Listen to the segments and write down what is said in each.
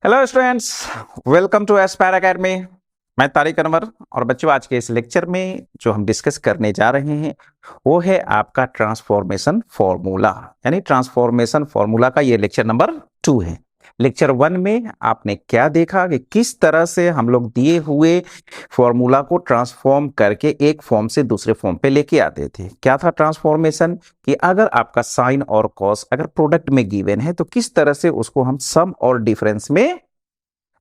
Hello students, welcome to Aspire Academy. मैं तारिक अनवर और बच्चों, आज के इस लेक्चर में जो हम डिस्कस करने जा रहे हैं वो है आपका ट्रांसफॉर्मेशन फॉर्मूला। यानी ट्रांसफॉर्मेशन फॉर्मूला का ये लेक्चर नंबर 2 है। लेक्चर 1 में आपने क्या देखा कि किस तरह से हम लोग दिए हुए फॉर्मूला को ट्रांसफॉर्म करके एक फॉर्म से दूसरे फॉर्म पे लेके आते थे। क्या था ट्रांसफॉर्मेशन, कि अगर आपका साइन और कॉस अगर प्रोडक्ट में गिवन है तो किस तरह से उसको हम सम और डिफरेंस में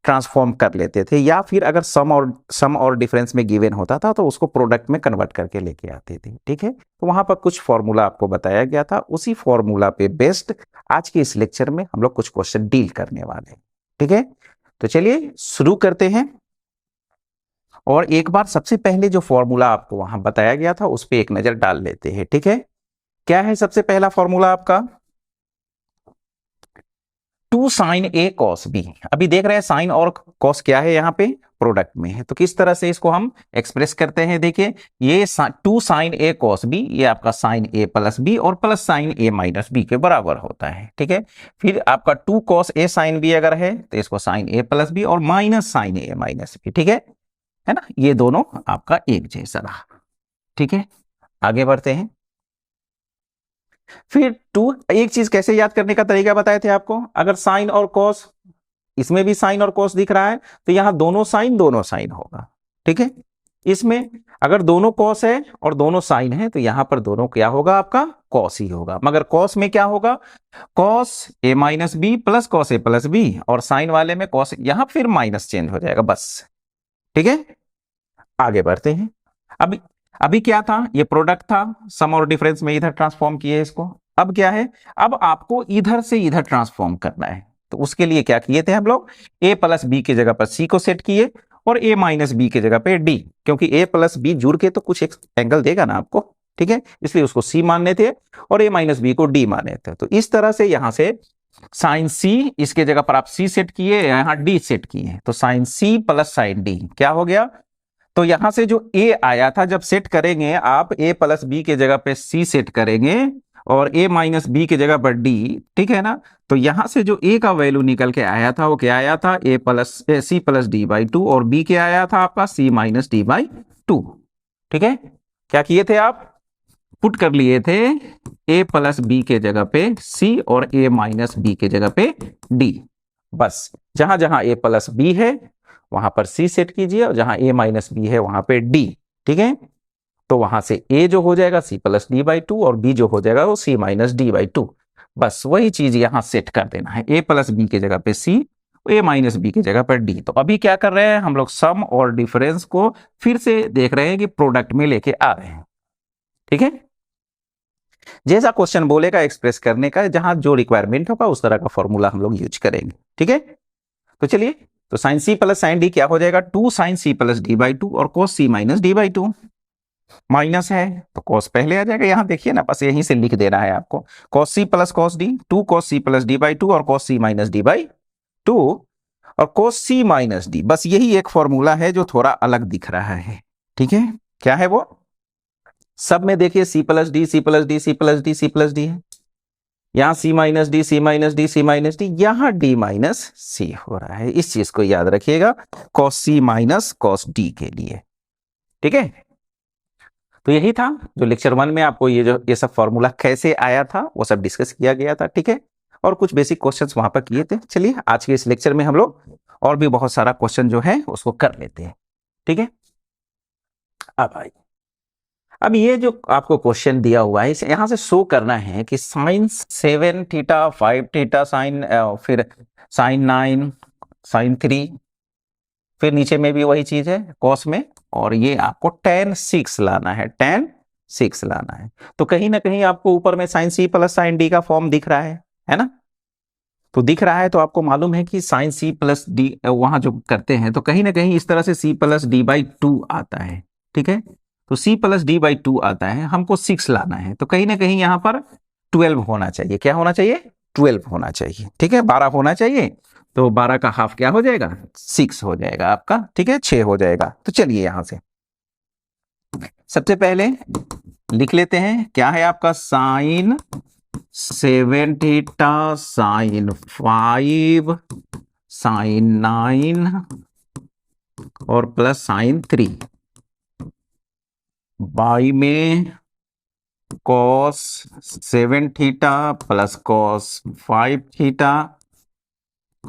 ट्रांसफॉर्म कर लेते थे, या फिर अगर सम और डिफरेंस में गिवन होता था तो उसको प्रोडक्ट में कन्वर्ट करके लेके आते थे। ठीक है, तो वहां पर कुछ फॉर्मूला आपको बताया गया था, उसी फॉर्मूला पे बेस्ड आज के इस लेक्चर में हम लोग कुछ क्वेश्चन डील करने वाले हैं। ठीक है, तो चलिए शुरू करते हैं। और एक बार सबसे पहले जो फॉर्मूला आपको वहां बताया गया था उस पर एक नजर डाल लेते हैं। ठीक है, क्या है सबसे पहला फॉर्मूला आपका? 2 साइन ए कॉस बी। अभी देख रहे हैं साइन और कॉस क्या है, यहाँ पे प्रोडक्ट में है, तो किस तरह से इसको हम एक्सप्रेस करते हैं। देखिए, ये 2 साइन ए कॉस बी, ये आपका साइन ए प्लस बी और प्लस साइन ए माइनस बी के बराबर होता है। ठीक है, फिर आपका 2 कॉस ए साइन बी अगर है तो इसको साइन ए प्लस बी और माइनस साइन ए माइनस बी। ठीक है ना, ये दोनों आपका एक जैसा रहा। ठीक है, आगे बढ़ते हैं। फिर 2, एक चीज कैसे याद करने का तरीका बताए थे आपको, अगर साइन और कॉस, इसमें भी साइन और कॉस दिख रहा है तो यहां दोनों साइन होगा। ठीक है, इसमें अगर दोनों कॉस है और दोनों साइन है तो यहां पर दोनों क्या होगा, आपका कॉस ही होगा। मगर कॉस में क्या होगा, cos A minus B plus cos A plus B, और साइन वाले में कॉस, यहां फिर माइनस चेंज हो जाएगा बस। ठीक है, आगे बढ़ते हैं। अभी अभी क्या था, ये प्रोडक्ट था, सम और डिफरेंस में इधर ट्रांसफॉर्म किए इसको। अब क्या है, अब आपको इधर से इधर ट्रांसफॉर्म करना है, तो उसके लिए क्या किए थे हम लोग, a प्लस बी की जगह पर c को सेट किए और a माइनस बी की जगह पे d, क्योंकि a प्लस बी जुड़ के तो कुछ एक एंगल देगा ना आपको। ठीक है, इसलिए उसको c मानने थे और a माइनस बी को d माने थे। तो इस तरह से यहां से साइन c, इसके जगह पर आप c सेट किए, यहां d सेट किए, तो sine c plus sine d क्या हो गया। तो यहां से जो a आया था, जब सेट करेंगे आप a प्लस बी के जगह पे c सेट करेंगे और a माइनस बी के जगह पर d, ठीक है ना, तो यहां से जो a का वैल्यू निकल के आया था वो क्या आया था, c plus D by two, और b क्या आया था आपका c minus D by to. ठीक है, क्या किए थे आप, पुट कर लिए थे a प्लस बी के जगह पे c और a माइनस बी के जगह पे d। बस जहां जहां a प्लस बी है वहां पर c सेट कीजिए और जहां a माइनस बी है वहां पे d। ठीक है, तो वहां से a जो हो जाएगा c plus D by two और b जो हो जाएगा वो c minus D by to. बस वही चीज यहां सेट कर देना है, a प्लस बी के जगह पे c, a माइनस बी की जगह पर d। तो अभी क्या कर रहे हैं हम लोग, सम और डिफरेंस को फिर से देख रहे हैं कि प्रोडक्ट में लेके आ रहे हैं। ठीक है, जैसा क्वेश्चन बोलेगा एक्सप्रेस करने का, जहां जो रिक्वायरमेंट होगा उस तरह का फॉर्मूला हम लोग यूज करेंगे। ठीक है, तो चलिए, तो sine C plus sine D क्या हो जाएगा, 2 sine C plus D by two और cos C minus D by two. Minus है तो कॉस पहले आ जाएगा, यहां देखिए ना, बस यहीं से लिख देना है आपको, cos C plus cos D, 2 cos C plus D by two और cos C minus D by two, और कॉस सी माइनस डी। बस यही एक फॉर्मूला है जो थोड़ा अलग दिख रहा है। ठीक है, क्या है वो, सब में देखिए C plus D C plus D C plus D C plus D है, यहां C minus D C minus D C minus D, यहां डी माइनस सी हो रहा है। इस चीज को याद रखिएगा, cos C minus cos D के लिए। ठीक है, तो यही था जो लेक्चर 1 में आपको ये सब फॉर्मूला कैसे आया था वो सब डिस्कस किया गया था। ठीक है, और कुछ बेसिक क्वेश्चंस वहां पर किए थे। चलिए आज के इस लेक्चर में हम लोग और भी बहुत सारा क्वेश्चन जो है उसको कर लेते हैं। ठीक है, अब ये जो आपको क्वेश्चन दिया हुआ है इसे यहां से शो करना है कि साइन 7 थीटा 5 थीटा साइन, फिर साइन 9 साइन 3, फिर नीचे में भी वही चीज है कॉस में, और ये आपको tan 6 लाना है, tan 6 लाना है। तो कहीं ना कहीं आपको ऊपर में sine C plus sine D का फॉर्म दिख रहा है ना, तो दिख रहा है तो आपको मालूम है कि साइन सी प्लस डी वहां जो करते हैं तो कहीं ना कहीं इस तरह से C plus D by two आता है। ठीक है, तो c plus D by two आता है, हमको 6 लाना है, तो कहीं ना कहीं यहां पर 12 होना चाहिए। क्या होना चाहिए, 12 होना चाहिए। ठीक है, 12 होना चाहिए, तो 12 का हाफ क्या हो जाएगा, 6 हो जाएगा आपका। ठीक है, 6 हो जाएगा। तो चलिए यहां से सबसे पहले लिख लेते हैं, क्या है आपका साइन 7 थीटा साइन 5 साइन 9 और प्लस साइन 3, बाई में cos 7 theta plus cos 5 theta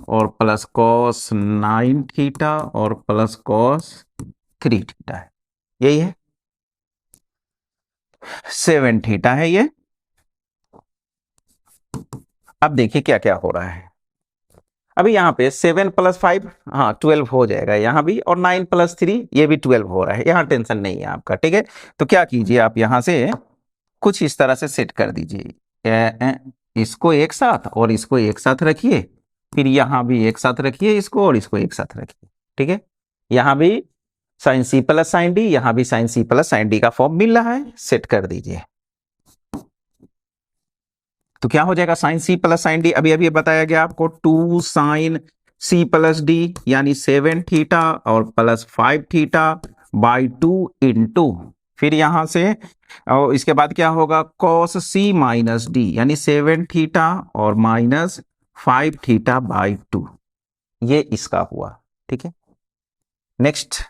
और प्लस कॉस 9 थीटा और प्लस कॉस 3 थीटा है, यही है। 7 थीटा है ये। अब देखिए क्या क्या हो रहा है। अभी यहाँ पे 7 प्लस 5, हाँ 12 हो जाएगा यहाँ भी, और 9 प्लस 3 ये भी 12 हो रहा है, यहाँ टेंशन नहीं है आपका, ठीक है। तो क्या कीजिए, आप यहाँ से कुछ इस तरह से सेट कर दीजिए, इसको एक साथ और इसको एक साथ रखिए, फिर यहाँ भी एक साथ रखिए इसको और इसको एक साथ रखिए, ठीक है। यहाँ भी sine C plus sine D, यहाँ भी sine C plus sine D का फॉर्म मिल रहा है, सेट कर दीजिए। तो क्या हो जाएगा, sine C plus sine D, अभी अभी बताया गया आपको, 2 साइन सी प्लस डी यानी 7 थीटा और प्लस 5 थीटा बाई 2 इंटू, फिर यहां से और इसके बाद क्या होगा, कॉस सी माइनस डी यानी 7 थीटा और माइनस 5 थीटा बाई 2, ये इसका हुआ, ठीक है। नेक्स्ट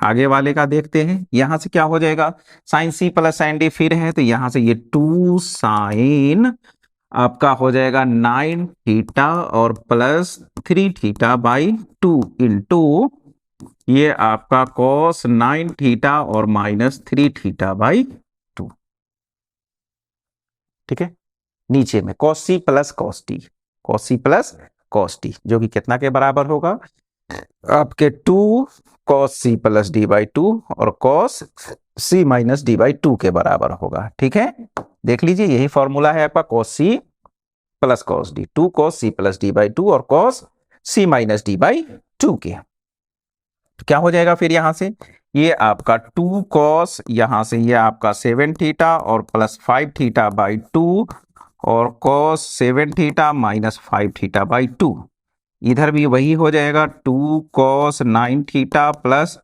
आगे वाले का देखते हैं। यहां से क्या हो जाएगा, sine C plus sine D फिर है, तो यहां से ये 2 साइन आपका हो जाएगा 9 थीटा और प्लस 3 थीटा बाई 2 इंटू ये आपका कॉस 9 थीटा और माइनस 3 थीटा बाई 2, ठीक है। नीचे में cos C plus cos T, cos C plus cos T, जो कि कितना के बराबर होगा आपके 2 cos C plus D by 2 और cos C minus D by 2 के बराबर होगा, ठीक है। देख लीजिए यही फॉर्मूला है आपका cos C plus cos D, 2 cos C plus D by 2 और cos C minus D by 2 के। तो क्या हो जाएगा फिर यहां से, ये आपका 2 कॉस, यहां से ये आपका 7 थीटा और प्लस 5 थीटा बाई 2 और cos 7 theta minus 5 theta by 2, इधर भी वही हो जाएगा 2 cos 9 theta plus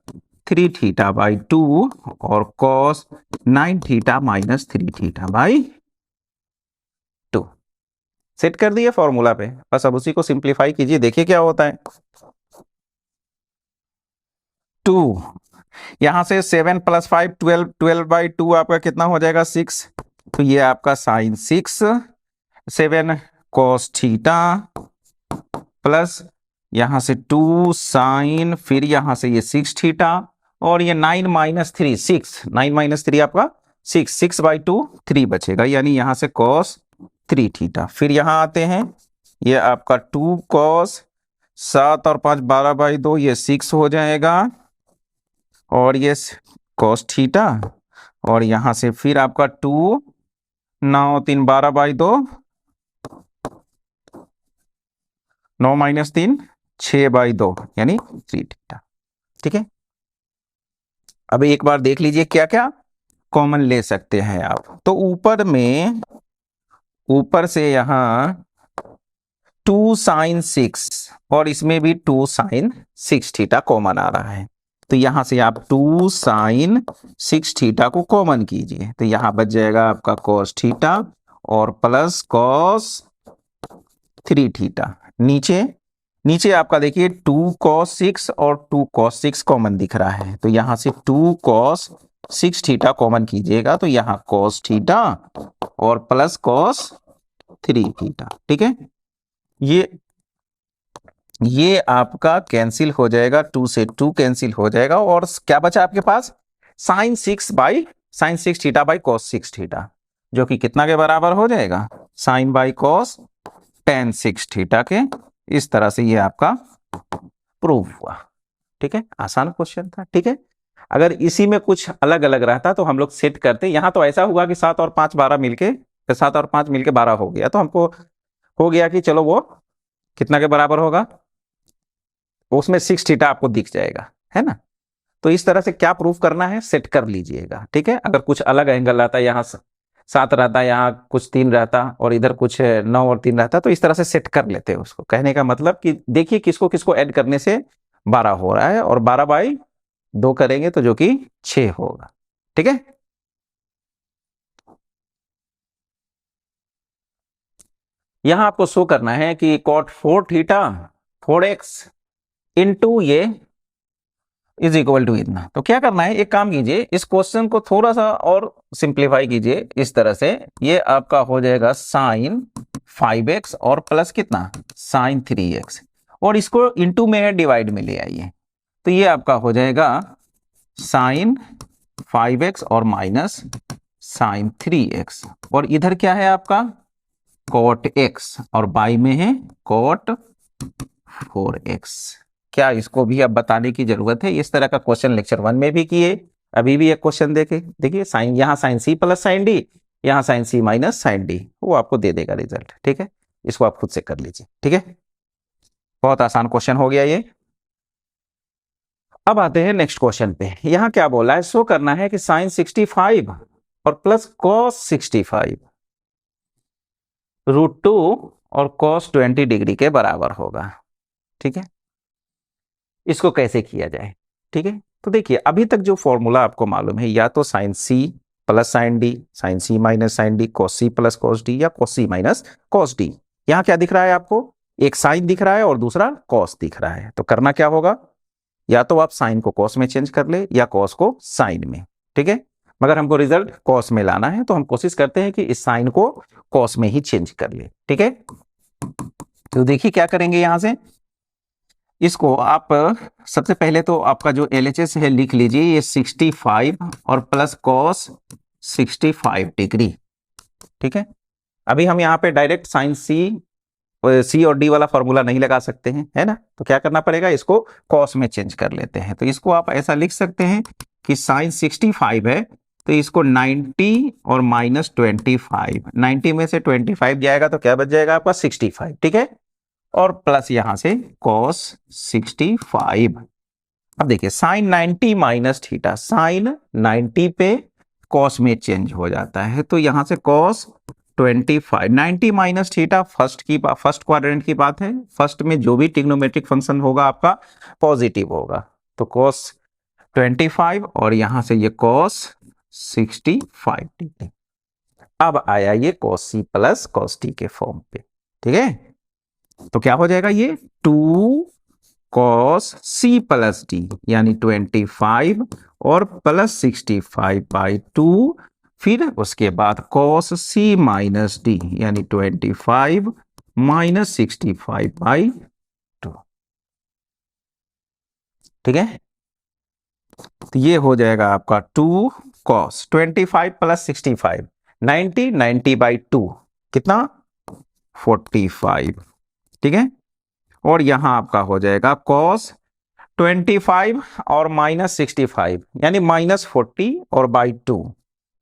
3 theta by 2 और cos 9 theta minus 3 theta by 2। Set कर दिए फॉर्मूला पे, बस अब उसी को सिंप्लीफाई कीजिए, देखिए क्या होता है। 2 यहां से 7 प्लस 5 12, 12 बाई 2 आपका कितना हो जाएगा 6, तो ये आपका साइन 6 7 कॉस थीटा प्लस यहां से 2 साइन, फिर यहां से ये 6 थीटा और ये 9 माइनस 3 6, 9 माइनस 3 आपका 6, 6 बाई 2 3 बचेगा, यानी यहां से कॉस 3 थीटा। फिर यहां आते हैं, ये आपका 2 कॉस 7 और 5 12 बाई 2 ये 6 हो जाएगा और ये कॉस थीटा और यहां से फिर आपका 2 9 3 12 बाई 2 9 माइनस 3 6 बाई 2 यानी 3 थीटा, ठीक है। अब एक बार देख लीजिए क्या क्या कॉमन ले सकते हैं आप। तो ऊपर में, ऊपर से यहां 2 साइन 6 और इसमें भी 2 साइन 6 थीटा कॉमन आ रहा है, तो यहां से आप 2 साइन 6 थीटा को कॉमन कीजिए, तो यहां बच जाएगा आपका कॉस थीटा और प्लस कॉस 3 थीटा। नीचे नीचे आपका देखिए 2 कॉस 6 और 2 कॉस 6 कॉमन दिख रहा है, तो यहां से 2 कॉस 6 थीटा कॉमन कीजिएगा, तो यहां कॉस थीटा और प्लस कॉस 3 थीटा, ठीक है। ये आपका कैंसिल हो जाएगा, 2 से 2 कैंसिल हो जाएगा और क्या बचा आपके पास, sine 6 theta by cos 6 theta, जो कि कितना के बराबर हो जाएगा, sine by cos tan 6 theta के। इस तरह से ये आपका प्रूव हुआ, ठीक है। आसान क्वेश्चन था, ठीक है। अगर इसी में कुछ अलग अलग रहता तो हम लोग सेट करते, यहां तो ऐसा हुआ कि 7 और 5 12 मिलके, 7 और 5 मिलके 12 हो गया, तो हमको हो गया कि चलो वो कितना के बराबर होगा, उसमें 6 थीटा आपको दिख जाएगा, है ना। तो इस तरह से क्या प्रूफ करना है सेट कर लीजिएगा, ठीक है। अगर कुछ अलग एंगल रहता, यहाँ 7 रहता, यहाँ कुछ 3 रहता और इधर कुछ 9 और 3 रहता, तो इस तरह से सेट कर लेते हैं उसको। कहने का मतलब कि देखिए किसको किसको ऐड करने से 12 हो रहा है, और 12 बाई 2 करेंगे तो जो कि 6 होगा, ठीक है। यहां आपको शो करना है कि cot 4 थीटा 4x इंटू ये इज इक्वल टू इतना। तो क्या करना है, एक काम कीजिए, इस क्वेश्चन को थोड़ा सा और सिंप्लीफाई कीजिए इस तरह से, ये आपका हो जाएगा साइन 5x और प्लस कितना साइन 3x, और इसको इंटू में डिवाइड में ले आइए, तो ये आपका हो जाएगा साइन 5x और माइनस साइन 3x, और इधर क्या है आपका कॉट x, और बाई में है कॉट 4x। क्या इसको भी अब बताने की जरूरत है? इस तरह का क्वेश्चन लेक्चर 1 में भी किए, अभी भी एक क्वेश्चन देखिए साइन, यहाँ sine c plus sine d, यहाँ sine c minus sine d, वो आपको दे देगा रिजल्ट। ठीक है, इसको आप खुद से कर लीजिए। ठीक है, बहुत आसान क्वेश्चन हो गया ये। अब आते हैं नेक्स्ट क्वेश्चन पे। यहाँ क्या बोला है, शो करना है कि साइन 65 और प्लस कॉस 65 √2 और कॉस 20 डिग्री के बराबर होगा। ठीक है, इसको कैसे किया जाए? ठीक है, तो देखिए अभी तक जो फॉर्मूला आपको मालूम है, या तो sine C plus sine D, sine C minus sine D, cos C plus cos D, या cos C minus cos D. यहाँ क्या दिख रहा है आपको, एक साइन दिख रहा है और दूसरा कॉस दिख रहा है। तो करना क्या होगा, या तो आप साइन को कॉस में चेंज कर ले या कॉस को साइन में। ठीक है, मगर हमको रिजल्ट कॉस में लाना है, तो हम कोशिश करते हैं कि इस साइन को कॉस में ही चेंज कर ले। ठीक है, तो देखिए क्या करेंगे, यहां से इसको आप सबसे पहले तो आपका जो LHS है लिख लीजिए, ये 65 और प्लस कॉस 65 डिग्री। ठीक है, अभी हम यहाँ पे डायरेक्ट साइन सी और डी वाला फॉर्मूला नहीं लगा सकते हैं, है ना, तो क्या करना पड़ेगा, इसको कॉस में चेंज कर लेते हैं। तो इसको आप ऐसा लिख सकते हैं कि साइन 65 है तो इसको 90 और माइनस 25, 90 में से 25 जाएगा तो क्या बच जाएगा आपका 65। ठीक है, और प्लस यहां से cos 65। अब देखिए साइन 90 माइनस थीटा, साइन 90 पे cos में चेंज हो जाता है, तो यहां से cos 25, 90 minus theta first quadrant की बात है, फर्स्ट में जो भी ट्रिग्नोमेट्रिक फंक्शन होगा आपका पॉजिटिव होगा, तो cos 25 और यहां से ये cos 65 डिग्री। अब आया ये cos c plus cos t के फॉर्म पे। ठीक है, तो क्या हो जाएगा, ये 2 cos c प्लस d यानी 25 और प्लस 65/2, फिर उसके बाद cos c माइनस d यानी 25 माइनस 65/2। ठीक है, तो ये हो जाएगा आपका 2 cos 25 प्लस 65, 90/2 कितना 45। ठीक है, और यहां आपका हो जाएगा cos 25 और माइनस 65 यानी माइनस 40 और बाई 2,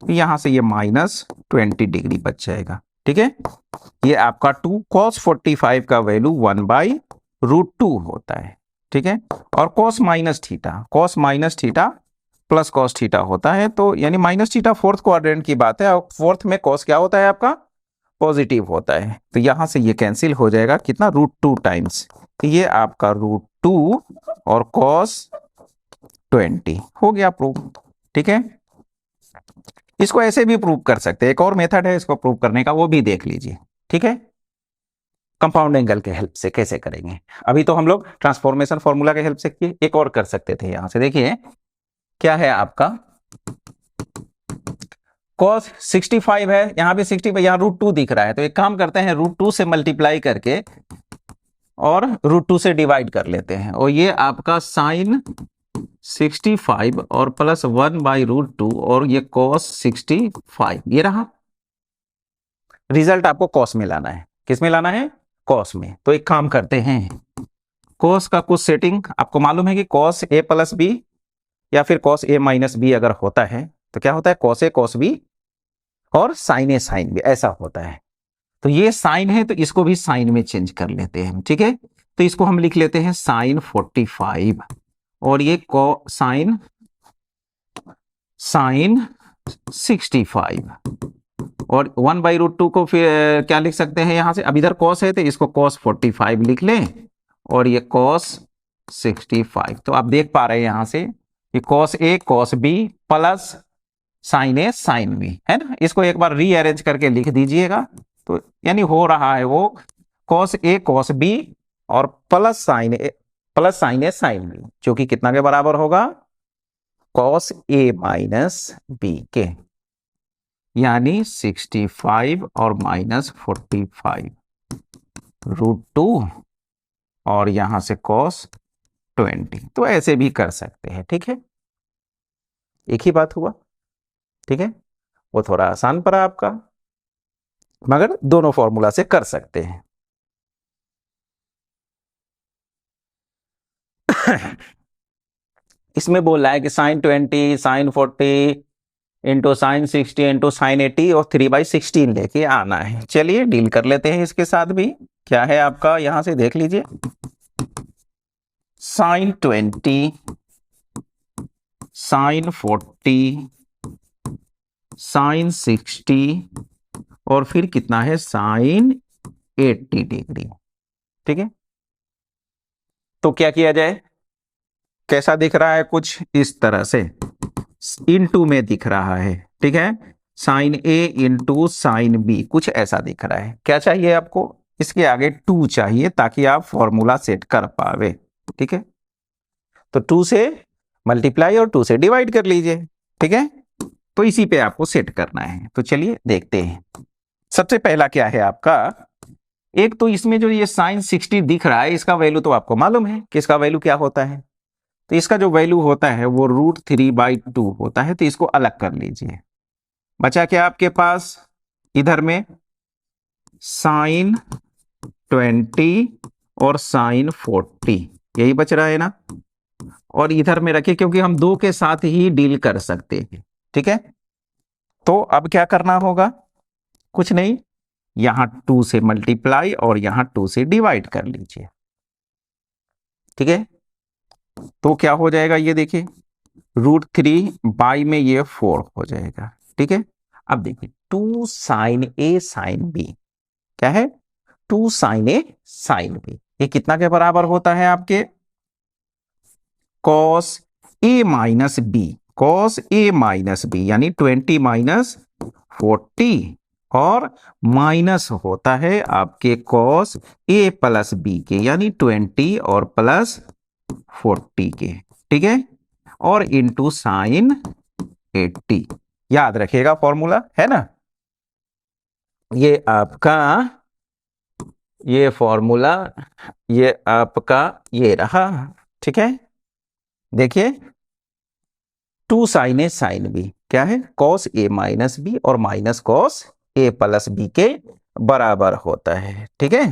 यहां से ये माइनस 20 डिग्री बच जाएगा। ठीक है, ये आपका 2 cos 45 का वैल्यू 1/√2 होता है। ठीक है, और cos minus theta plus cos theta होता है, तो यानी माइनस थीटा फोर्थ क्वाड्रेंट की बात है, और फोर्थ में cos क्या होता है आपका पॉजिटिव होता है, तो यहां से ये कैंसिल हो जाएगा कितना √2 टाइम्स, तो ये आपका √2 और cos 20 हो गया प्रूव। ठीक है, इसको ऐसे भी प्रूव कर सकते हैं, एक और मेथड है इसको प्रूव करने का, वो भी देख लीजिए। ठीक है, कंपाउंड एंगल के हेल्प से कैसे करेंगे, अभी तो हम लोग ट्रांसफॉर्मेशन फॉर्मूला के हेल्प से किए, एक और कर सकते थे। यहां से देखिए क्या है आपका cos 65 है, यहां भी 65, यहां √2 दिख रहा है, तो एक काम करते हैं √2 से मल्टीप्लाई करके और √2 से डिवाइड कर लेते हैं, और ये आपका साइन 65 और प्लस 1/√2 और ये cos 65 ये रहा। रिजल्ट आपको cos में लाना है, किस में लाना है, cos में। तो एक काम करते हैं, cos का कुछ सेटिंग आपको मालूम है कि cos a प्लस b या फिर cos a माइनस b अगर होता है तो क्या होता है, cos a cos b और sin a sin b ऐसा होता है। तो ये साइन है तो इसको भी साइन में चेंज कर लेते हैं। ठीक है, तो इसको हम लिख लेते हैं साइन 45 और ये साइन 65 और 1/√2 को फिर क्या लिख सकते हैं यहां से, अब इधर cos है तो इसको cos 45 लिख लें और ये cos 65। तो आप देख पा रहे हैं यहां से कि cos a cos b plus sin a sin b है ना, इसको एक बार रीअरेंज करके लिख दीजिएगा, तो यानी हो रहा है वो cos a cos b और प्लस साइन ए साइन बी, जो कि कितना के बराबर होगा, कॉस ए माइनस बी के, यानी 65 और माइनस 45 √2 और यहां से कॉस 20। तो ऐसे भी कर सकते हैं, ठीक है, एक ही बात हुआ, ठीक है, वो थोड़ा आसान पड़ा आपका, मगर दोनों फॉर्मूला से कर सकते हैं। इसमें बोल रहा है कि sine 20 sine 40 into sine 60 into sine 80 और 3/16 लेके आना है। चलिए डील कर लेते हैं इसके साथ भी। क्या है आपका, यहां से देख लीजिए, साइन 20 साइन 40 साइन 60 और फिर कितना है, साइन 80 डिग्री, ठीक है। तो क्या किया जाए, कैसा दिख रहा है, कुछ इस तरह से इनटू में दिख रहा है, ठीक है, साइन ए इंटू साइन बी, कुछ ऐसा दिख रहा है। क्या चाहिए आपको, इसके आगे 2 चाहिए ताकि आप फॉर्मूला सेट कर पावे, ठीक है। तो 2 से मल्टीप्लाई और 2 से डिवाइड कर लीजिए, ठीक है। तो इसी पे आपको सेट करना है। तो चलिए देखते हैं। सबसे पहला क्या है आपका, एक तो इसमें जो ये साइन 60 दिख रहा है, इसका वैल्यू तो आपको मालूम है कि इसका वैल्यू क्या होता है। तो इसका जो वैल्यू होता है वो √3/2 होता है। तो इसको अलग कर लीजिए। बचा क्या आपके पास, इधर में साइन 20 और साइन 40, यही बच रहा है ना। और इधर में रखिए, क्योंकि हम 2 के साथ ही डील कर सकते हैं, ठीक है। तो अब क्या करना होगा, कुछ नहीं, यहां 2 से मल्टीप्लाई और यहां 2 से डिवाइड कर लीजिए, ठीक है। तो क्या हो जाएगा, ये देखिए, √3 बाई में ये 4 हो जाएगा, ठीक है। अब देखिए 2 साइन ए साइन बी, क्या है, 2 साइन ए साइन बी, ये कितना के बराबर होता है आपके, cos A minus B, cos A minus B, यानी 20 माइनस 40 और माइनस होता है आपके कॉस ए प्लस बी के, यानी 20 और प्लस 40 के, ठीक है, और इंटू साइन 80। याद रखिएगा फॉर्मूला, है ना, ये आपका, ये फॉर्मूला, ये आपका ये रहा, ठीक है। देखिए 2 साइन ए साइन बी क्या है, कॉस ए माइनस बी और minus cos A plus B के बराबर होता है, ठीक है।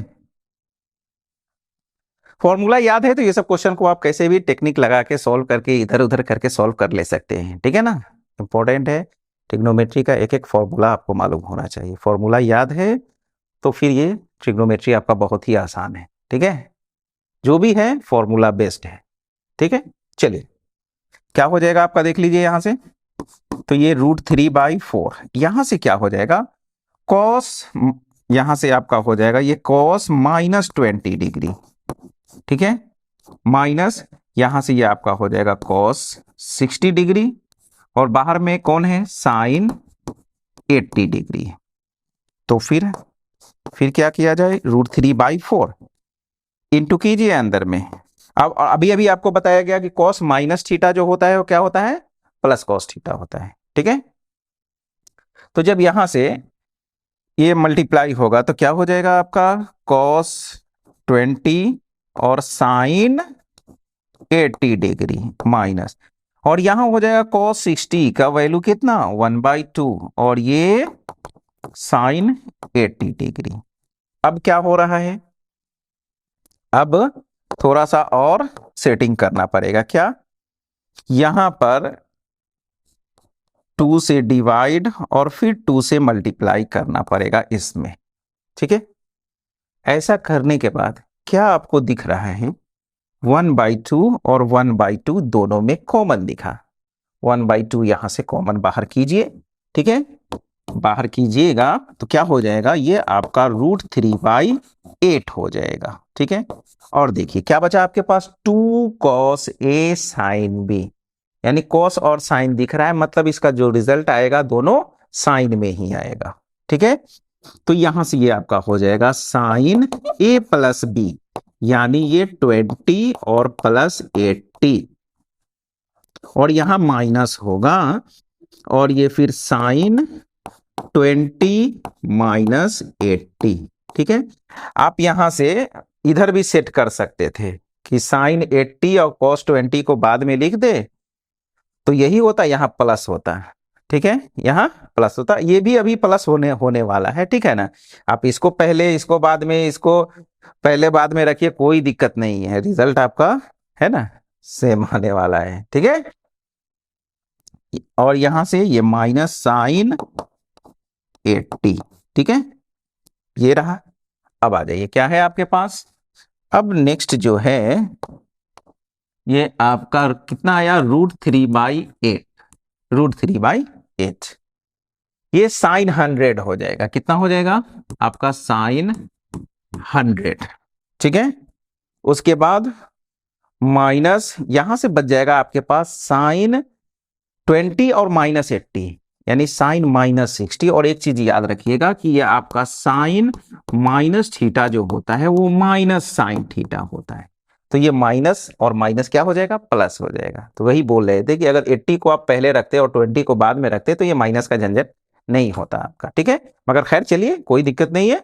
फॉर्मूला याद है तो ये सब क्वेश्चन को आप कैसे भी टेक्निक लगा के सॉल्व करके इधर उधर करके सॉल्व कर ले सकते हैं, ठीक है ना। इंपॉर्टेंट है, ट्रिग्नोमेट्री का एक एक फॉर्मूला आपको मालूम होना चाहिए। फॉर्मूला याद है तो फिर ये ट्रिग्नोमेट्री आपका बहुत ही आसान है, ठीक है। जो भी है फॉर्मूला बेस्ड है, ठीक है। चलिए क्या हो जाएगा आपका, देख लीजिए यहां से, तो ये √3/4, यहां से क्या हो जाएगा, कॉस, यहां से आपका हो जाएगा ये कॉस -20 डिग्री, ठीक है, माइनस यहां से ये आपका हो जाएगा कॉस 60 डिग्री और बाहर में कौन है, साइन 80 डिग्री। तो फिर क्या किया जाए, √3/4 इंटू कीजिए अंदर में। अब अभी अभी आपको बताया गया कि कॉस माइनस थीटा जो होता है वो क्या होता है, प्लस कॉस थीटा होता है, ठीक है। तो जब यहां से ये मल्टीप्लाई होगा तो क्या हो जाएगा आपका, कॉस 20 और साइन 80 डिग्री माइनस, और यहां हो जाएगा कॉस 60 का वैल्यू कितना, 1/2 और ये साइन 80 डिग्री। अब क्या हो रहा है, अब थोड़ा सा और सेटिंग करना पड़ेगा। क्या, यहां पर 2 से डिवाइड और फिर 2 से मल्टीप्लाई करना पड़ेगा इसमें, ठीक है। ऐसा करने के बाद क्या आपको दिख रहा है, 1/2 और 1/2 दोनों में कॉमन दिखा, 1/2 यहां से कॉमन बाहर कीजिए, ठीक है। बाहर कीजिएगा तो क्या हो जाएगा, ये आपका √3/8 हो जाएगा, ठीक है। और देखिए क्या बचा आपके पास, 2 cos a sin b, यानी cos और sin दिख रहा है, मतलब इसका जो रिजल्ट आएगा दोनों साइन में ही आएगा, ठीक है। तो यहां से ये आपका हो जाएगा साइन a प्लस बी, यानी ये 20 और प्लस 80, और यहां माइनस होगा, और ये फिर साइन 20 माइनस 80। ठीक है, आप यहां से इधर भी सेट कर सकते थे कि साइन 80 और कॉस 20 को बाद में लिख दे, तो यही होता, यहां प्लस होता। ठीक है, यहां प्लस होता, ये भी अभी प्लस होने होने वाला है। ठीक है ना, आप इसको पहले, इसको बाद में, इसको पहले बाद में रखिए, कोई दिक्कत नहीं है, रिजल्ट आपका है ना सेम आने वाला है। ठीक है, और यहां से ये माइनस साइन 80। ठीक है, ये रहा। अब आ जाइए, क्या है आपके पास, अब नेक्स्ट जो है ये आपका कितना आया, √3/8, √3/8। ये साइन 100 हो जाएगा, कितना हो जाएगा आपका साइन 100। ठीक है, उसके बाद माइनस, यहां से बच जाएगा आपके पास साइन 20 और माइनस 80, यानी साइन माइनस 60। और एक चीज याद रखिएगा कि ये आपका साइन माइनस थीटा जो होता है वो माइनस साइन थीटा होता है, तो ये माइनस और माइनस क्या हो जाएगा, प्लस हो जाएगा। तो वही बोल रहे थे कि अगर 80 को आप पहले रखते और 20 को बाद में रखते तो ये माइनस का झंझट नहीं होता आपका। ठीक है, मगर खैर चलिए, कोई दिक्कत नहीं है।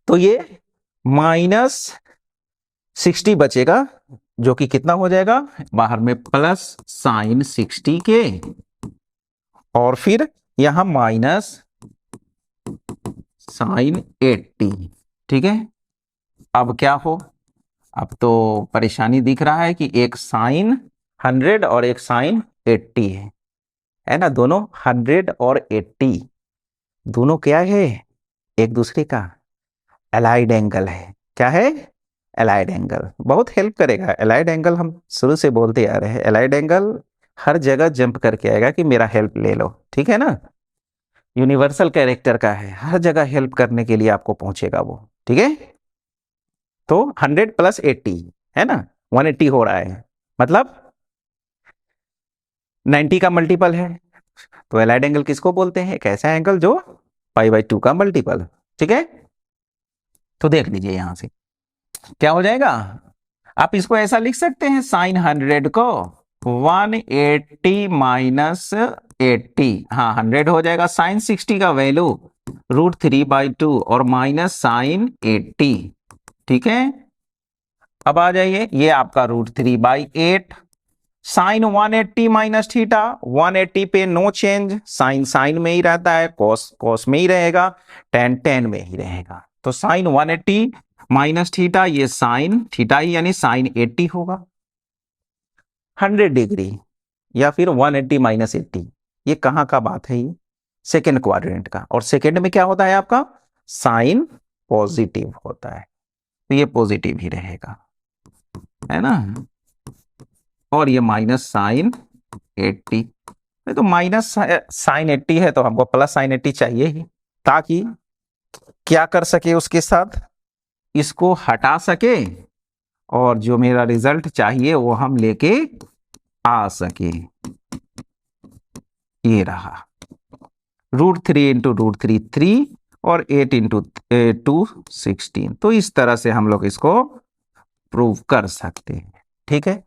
तो ये माइनस 60 बचेगा, जो कि कितना हो जाएगा, बाहर में प्लस साइन 60 के, और फिर यहां माइनस साइन 80। ठीक है, अब क्या हो, अब तो परेशानी दिख रहा है कि एक साइन 100 और एक साइन 80 है ना, दोनों 100 और 80 दोनों क्या है, एक दूसरे का एलाइड एंगल है। क्या है, एलाइड एंगल। बहुत हेल्प करेगा एलाइड एंगल, हम शुरू से बोलते आ रहे हैं एलाइड एंगल हर जगह जंप करके आएगा कि मेरा हेल्प ले लो। ठीक है ना, यूनिवर्सल कैरेक्टर का है, हर जगह हेल्प करने के लिए आपको पहुंचेगा वो। ठीक है, तो 100 प्लस 80 है ना, 180 हो रहा है, मतलब 90 का मल्टीपल है। तो एलाइड एंगल किसको बोलते हैं, एक ऐसा एंगल जो π/2 का मल्टीपल। ठीक है, तो देख लीजिए यहां से क्या हो जाएगा, आप इसको ऐसा लिख सकते हैं, साइन 100 को 180 माइनस 80, हाँ 100 हो जाएगा, साइन 60 का वैल्यू √3/2 और माइनस साइन 80। ठीक है, अब आ जाइए, ये आपका √3/8, साइन 180 माइनस थीटा, 180 पे नो चेंज, साइन साइन में ही रहता है, कॉस कॉस में ही रहेगा, टेन टेन में ही रहेगा। तो साइन 180 माइनस थीटा, ये साइन थीटा ही यानी साइन 80 होगा, 100 डिग्री, या फिर 180 माइनस 80। ये कहां का बात है, ये सेकेंड क्वाड्रेंट का, और सेकेंड में क्या होता है आपका, साइन पॉजिटिव होता है, तो ये पॉजिटिव ही रहेगा, है ना, और ये माइनस साइन 80। तो माइनस साइन 80 है, तो हमको प्लस साइन 80 चाहिए ही, ताकि क्या कर सके उसके साथ, इसको हटा सके, और जो मेरा रिजल्ट चाहिए वो हम लेके आ सके। ये रहा √3 इंटू √3 3, और 8 इंटू 2 16। तो इस तरह से हम लोग इसको प्रूव कर सकते हैं। ठीक है,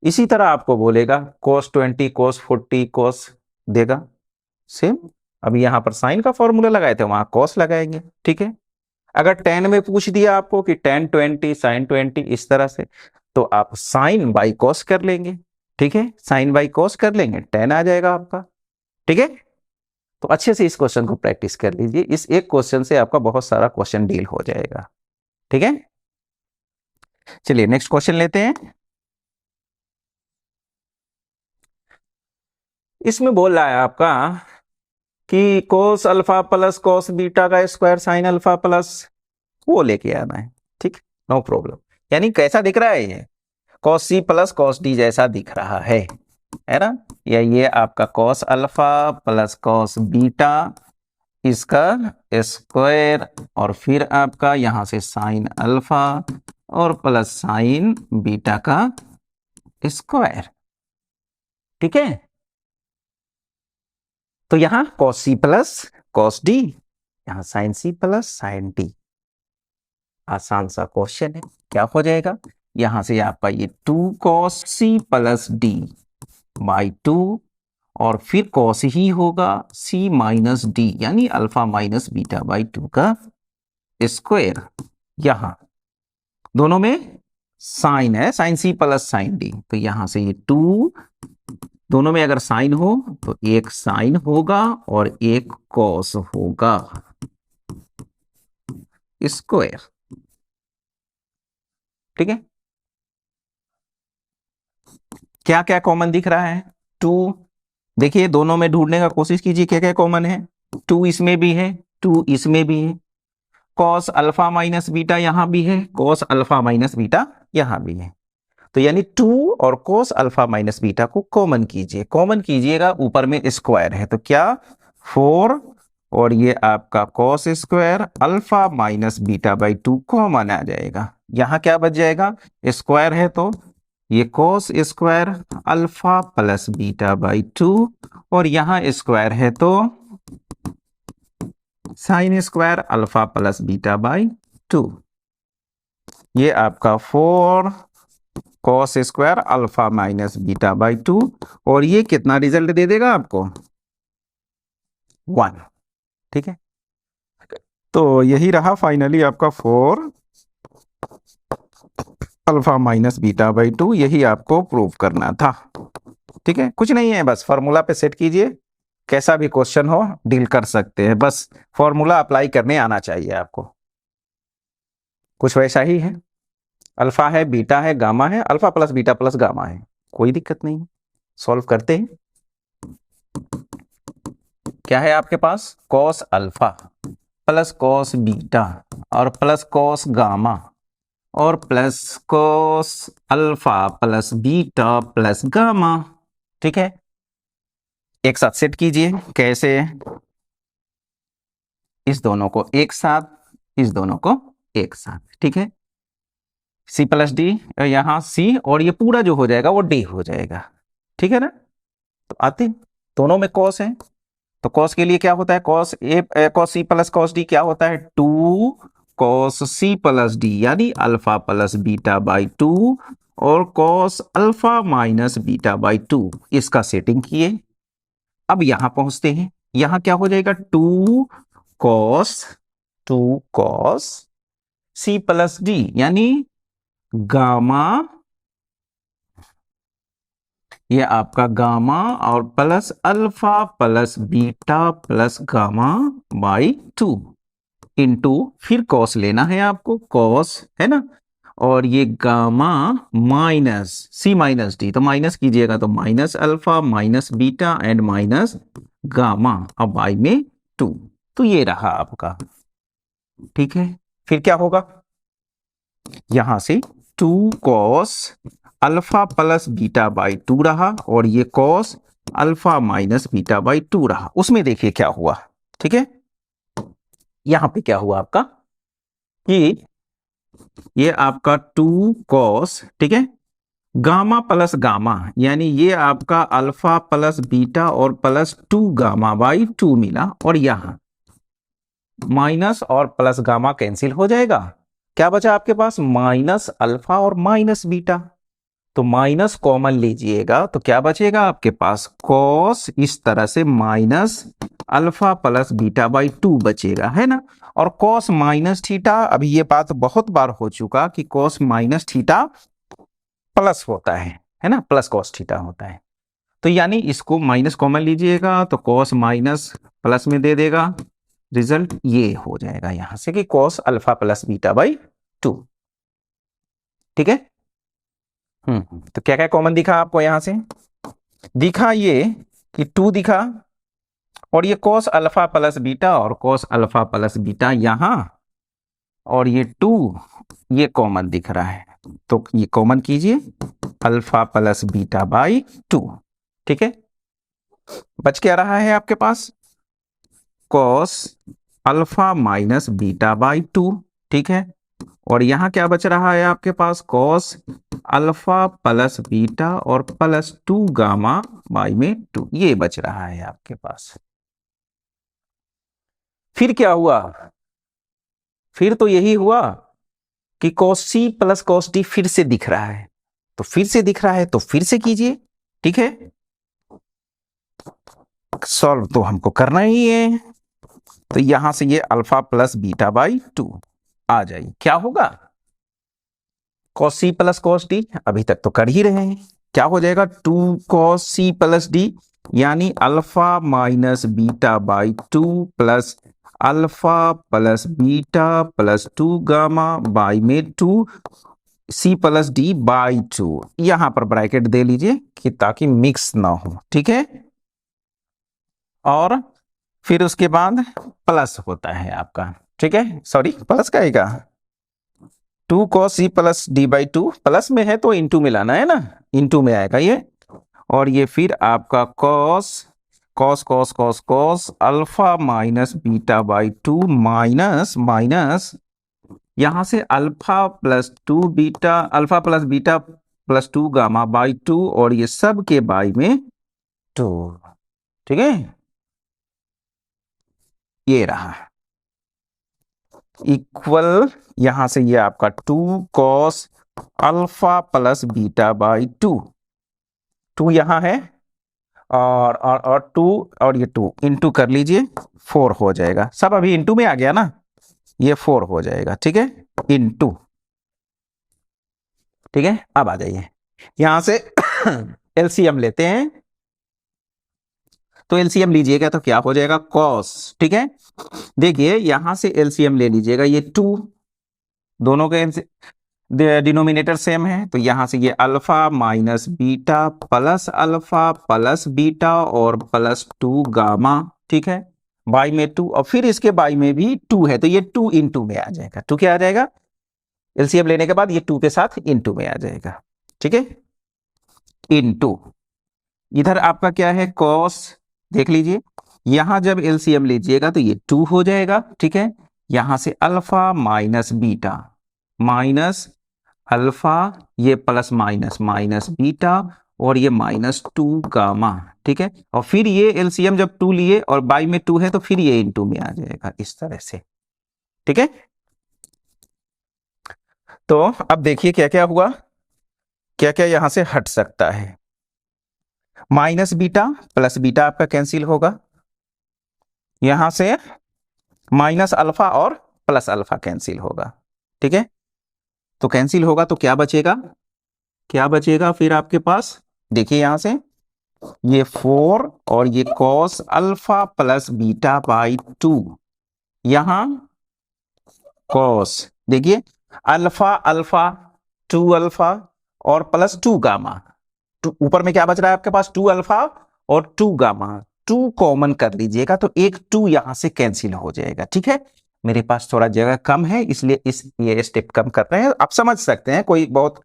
इसी तरह आपको बोलेगा cos 20 cos 40 cos देगा सेम। अभी यहां पर साइन का फॉर्मूला लगाए थे, वहां cos लगाएंगे। ठीक है, अगर tan में पूछ दिया आपको कि tan 20 sin 20 इस तरह से, तो आप साइन बाई cos कर लेंगे। ठीक है, साइन बाई cos कर लेंगे, tan आ जाएगा आपका। ठीक है, तो अच्छे से इस क्वेश्चन को प्रैक्टिस कर लीजिए, इस एक क्वेश्चन से आपका बहुत सारा क्वेश्चन डील हो जाएगा। ठीक है, चलिए नेक्स्ट क्वेश्चन लेते हैं। इसमें बोल रहा है आपका कि cos alpha plus cos beta का स्क्वायर साइन अल्फा प्लस, वो लेके आना है। ठीक, नो प्रॉब्लम। यानी कैसा दिख रहा है, ये cos C plus cos D जैसा दिख रहा है ना, या ये आपका cos alpha plus cos beta इसका स्क्वायर, और फिर आपका यहां से साइन अल्फा और प्लस साइन बीटा का स्क्वायर। ठीक है, तो यहां cos C plus cos D, यहां sine C plus sine D. आसान सा क्वेश्चन है। क्या हो जाएगा, यहां से आपका ये 2 cos c plus D by 2 और फिर cos ही होगा c माइनस डी यानी अल्फा माइनस बीटा बाई 2 का स्क्वायर। यहां दोनों में साइन है, sine C plus sine D, तो यहां से ये 2, दोनों में अगर साइन हो तो एक साइन होगा और एक कॉस होगा स्क्वायर। ठीक है, क्या क्या कॉमन दिख रहा है, 2, देखिए दोनों में ढूंढने का कोशिश कीजिए क्या क्या कॉमन है। 2 इसमें भी है, 2 इसमें भी है, कॉस अल्फा माइनस बीटा यहां भी है, कॉस अल्फा माइनस बीटा यहां भी है। तो यानी 2 और cos अल्फा माइनस बीटा को कॉमन कीजिए, कॉमन कीजिएगा, ऊपर में स्क्वायर है तो क्या 4 और ये आपका cos square alpha minus beta by 2 common आ जाएगा। यहां क्या बच जाएगा, स्क्वायर है तो ये cos square alpha plus beta by 2 और यहां स्क्वायर है तो sine square alpha plus beta by 2। ये आपका 4 cos square alpha minus beta by 2 और ये कितना रिजल्ट दे देगा आपको 1। ठीक है, तो यही रहा फाइनली आपका 4 अल्फा माइनस बीटा बाई 2, यही आपको प्रूव करना था। ठीक है, कुछ नहीं है, बस फॉर्मूला पे सेट कीजिए, कैसा भी क्वेश्चन हो डील कर सकते हैं, बस फॉर्मूला अप्लाई करने आना चाहिए आपको। कुछ वैसा ही है, अल्फा है, बीटा है, गामा है, alpha plus beta plus gamma है, कोई दिक्कत नहीं, सॉल्व करते हैं। क्या है आपके पास, cos alpha plus cos beta और प्लस कॉस गामा और plus cos alpha plus beta plus gamma. ठीक है, एक साथ सेट कीजिए, कैसे, इस दोनों को एक साथ, इस दोनों को एक साथ। ठीक है, सी प्लस डी, यहां सी और ये पूरा जो हो जाएगा वो डी हो जाएगा। ठीक है ना, तो आते दोनों में कॉस है तो कॉस के लिए क्या होता है, cos C plus cos D क्या होता है 2 कॉस सी प्लस डी यानी अल्फा प्लस बीटा बाई 2 और cos alpha minus beta by 2, इसका सेटिंग किए। अब यहां पहुंचते हैं, यहां क्या हो जाएगा 2 कॉस सी प्लस डी यानी गामा, ये आपका गामा और plus alpha plus beta plus gamma by 2 into फिर कॉस लेना है आपको, कॉस है ना, और ये गामा माइनस सी माइनस डी, तो माइनस कीजिएगा तो minus alpha minus beta and minus gamma अब बाई में 2, तो ये रहा आपका। ठीक है, फिर क्या होगा, यहां से 2 cos alpha plus beta by 2 रहा और ये cos alpha minus beta by 2 रहा, उसमें देखिए क्या हुआ। ठीक है, यहां पे क्या हुआ आपका कि ये आपका 2 कॉस, ठीक है, गामा प्लस गामा यानी ये आपका अल्फा प्लस बीटा और प्लस 2 गामा बाई 2 मिला और यहां माइनस और प्लस गामा कैंसिल हो जाएगा, क्या बचा आपके पास माइनस अल्फा और माइनस बीटा, तो माइनस कॉमन लीजिएगा तो क्या बचेगा आपके पास कॉस, इस तरह से minus alpha plus beta by 2 बचेगा, है ना। और कॉस माइनस थीटा, अभी ये बात बहुत बार हो चुका कि कॉस माइनस थीटा प्लस होता है ना, प्लस कॉस थीटा होता है, तो यानी इसको माइनस कॉमन लीजिएगा तो कॉस माइनस प्लस में दे देगा, रिजल्ट ये हो जाएगा यहां से कि cos alpha plus beta by 2। ठीक है, तो क्या क्या कॉमन दिखा आपको, यहां से दिखा ये कि 2 दिखा और ये cos अल्फा प्लस बीटा और cos अल्फा प्लस बीटा यहां और ये 2 ये कॉमन दिख रहा है, तो ये कॉमन कीजिए अल्फा प्लस बीटा बाई 2। ठीक है, बच क्या रहा है आपके पास cos alpha minus beta by 2। ठीक है, और यहां क्या बच रहा है आपके पास cos अल्फा प्लस बीटा और प्लस 2 गामा बाई में 2, ये बच रहा है आपके पास। फिर क्या हुआ, फिर तो यही हुआ कि cos C plus cos D फिर से दिख रहा है, तो फिर से दिख रहा है तो फिर से कीजिए, ठीक है। सॉल्व तो हमको करना ही है, तो यहां से ये अल्फा प्लस बीटा बाई 2 आ जाएगी। क्या होगा? cos C plus cos D, अभी तक तो कर ही रहे हैं, क्या हो जाएगा 2 cos C प्लस D, यानी alpha minus beta by 2 plus alpha plus beta plus 2 gamma by में 2 C प्लस D बाई 2। यहां पर ब्रैकेट दे लीजिए कि ताकि मिक्स ना हो, ठीक है। और फिर उसके बाद प्लस होता है आपका, ठीक है, सॉरी प्लस का आएगा 2 cos C plus D by 2, plus में है तो इंटू में लाना है ना, इंटू में आएगा ये, और ये फिर आपका cos cos cos cos cos alpha minus beta by 2 minus minus यहां से alpha plus 2 beta, alpha plus beta plus 2 gamma by 2, और ये सब के बाई में 2, ठीक है, ये रहा इक्वल, यहां से ये आपका 2 cos alpha plus beta by 2 यहां है, और 2 और ये 2 इंटू कर लीजिए, 4 हो जाएगा, सब अभी इंटू में आ गया ना, ये 4 हो जाएगा, ठीक है, इंटू, ठीक है। अब आ जाइए यहां से एलसीएम लेते हैं, तो एलसीएम लीजिएगा तो क्या हो जाएगा cos, ठीक है। देखिए यहां से एलसीएम ले लीजिएगा, ये 2 दोनों के डिनोमिनेटर सेम है, तो यहां से ये alpha minus beta plus alpha plus beta और प्लस 2 गामा, ठीक है, बाई में 2, और फिर इसके बाई में भी 2 है, तो ये 2 इंटू में आ जाएगा, 2 क्या आ जाएगा, एलसीएम लेने के बाद ये 2 के साथ इंटू में आ जाएगा, ठीक है, इंटू इधर आपका क्या है cos, देख लीजिए यहां जब एलसीएम लीजिएगा तो ये 2 हो जाएगा, ठीक है, यहां से alpha minus beta minus alpha, ये प्लस माइनस माइनस बीटा, और ये माइनस 2 गामा, ठीक है, और फिर ये एलसीएम जब 2 लिए और बाई में 2 है तो फिर ये इंटू में आ जाएगा इस तरह से, ठीक है। तो अब देखिए क्या क्या हुआ, क्या क्या यहां से हट सकता है, माइनस बीटा प्लस बीटा आपका कैंसिल होगा, यहां से माइनस अल्फा और प्लस अल्फा कैंसिल होगा, ठीक है, तो कैंसिल होगा तो क्या बचेगा, क्या बचेगा फिर आपके पास, देखिए यहां से ये 4 और ये cos alpha plus beta by 2, यहां cos, देखिए अल्फा अल्फा 2 अल्फा और प्लस 2 गामा, ऊपर में क्या बच रहा है आपके पास 2 अल्फा और 2 गामा, 2 कॉमन कर लीजिएगा तो एक 2 यहां से कैंसिल हो जाएगा, ठीक है। मेरे पास थोड़ा जगह कम है इसलिए ये स्टेप कम कर रहे हैं, आप समझ सकते हैं, कोई बहुत